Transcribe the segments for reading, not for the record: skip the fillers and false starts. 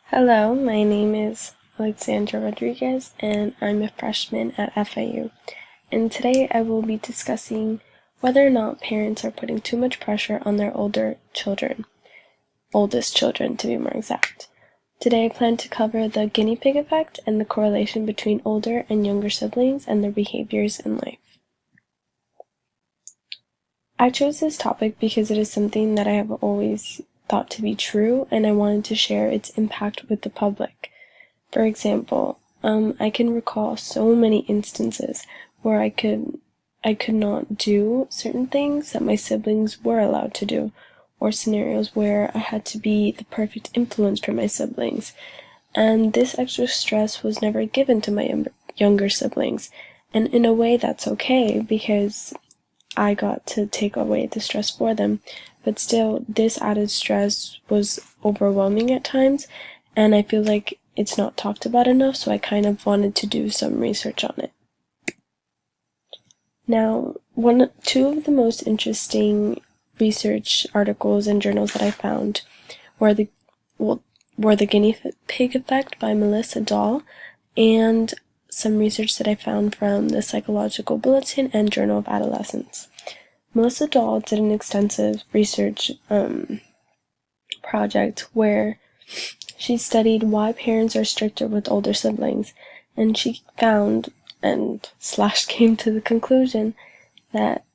Hello, my name is Alexandra Rodriguez, and I'm a freshman at FIU. And today I will be discussing whether or not parents are putting too much pressure on their oldest children to be more exact. Today I plan to cover the guinea pig effect and the correlation between older and younger siblings and their behaviors in life. I chose this topic because it is something that I have always thought to be true, and I wanted to share its impact with the public. For example, I can recall so many instances where I could not do certain things that my siblings were allowed to do, or scenarios where I had to be the perfect influence for my siblings. And this extra stress was never given to my younger siblings. And in a way, that's okay because I got to take away the stress for them. But still, this added stress was overwhelming at times, and I feel like it's not talked about enough, so I kind of wanted to do some research on it. Now, two of the most interesting research articles and journals that I found were the Guinea Pig Effect by Melissa Dahl, and some research that I found from the Psychological Bulletin and Journal of Adolescence. Melissa Dahl did an extensive research project where she studied why parents are stricter with older siblings, and she found came to the conclusion that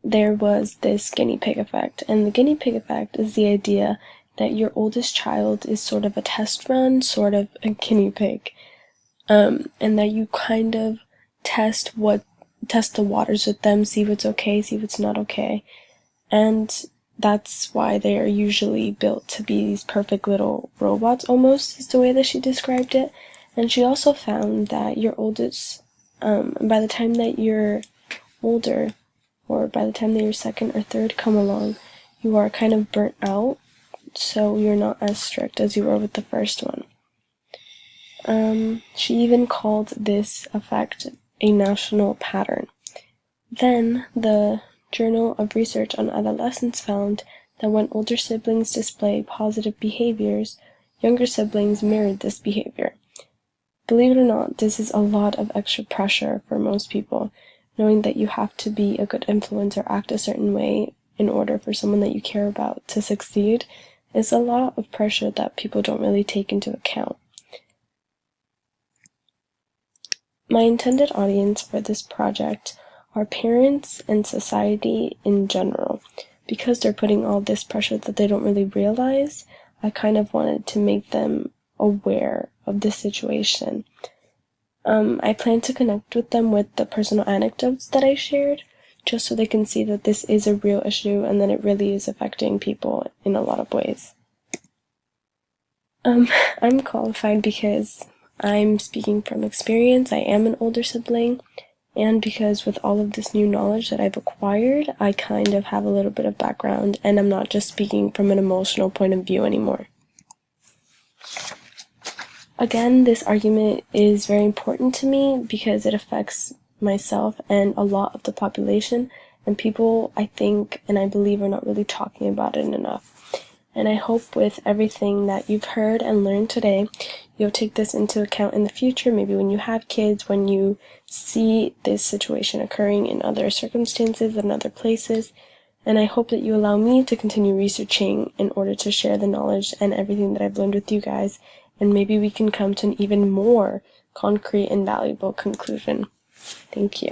there was this guinea pig effect. And the guinea pig effect is the idea that your oldest child is sort of a test run, sort of a guinea pig, and that you kind of test the waters with them, see what's okay, see what's not okay. And that's why they are usually built to be these perfect little robots, almost, is the way that she described it. And she also found that your oldest, by the time that you're older, or by the time that your second or third come along, you are kind of burnt out, so you're not as strict as you were with the first one. She even called this effect a national pattern. Then, the Journal of Research on Adolescence found that when older siblings display positive behaviors, younger siblings mirrored this behavior. Believe it or not, this is a lot of extra pressure for most people, knowing that you have to be a good influence or act a certain way in order for someone that you care about to succeed is a lot of pressure that people don't really take into account. My intended audience for this project are parents and society in general. Because they're putting all this pressure that they don't really realize, I kind of wanted to make them aware of this situation. I plan to connect with them with the personal anecdotes that I shared, just so they can see that this is a real issue and that it really is affecting people in a lot of ways. I'm qualified because I'm speaking from experience. I am an older sibling, and because with all of this new knowledge that I've acquired, I kind of have a little bit of background, and I'm not just speaking from an emotional point of view anymore. Again, this argument is very important to me because it affects myself and a lot of the population, and people, I think, and I believe, are not really talking about it enough. And I hope with everything that you've heard and learned today, you'll take this into account in the future, maybe when you have kids, when you see this situation occurring in other circumstances and other places. And I hope that you allow me to continue researching in order to share the knowledge and everything that I've learned with you guys, and maybe we can come to an even more concrete and valuable conclusion. Thank you.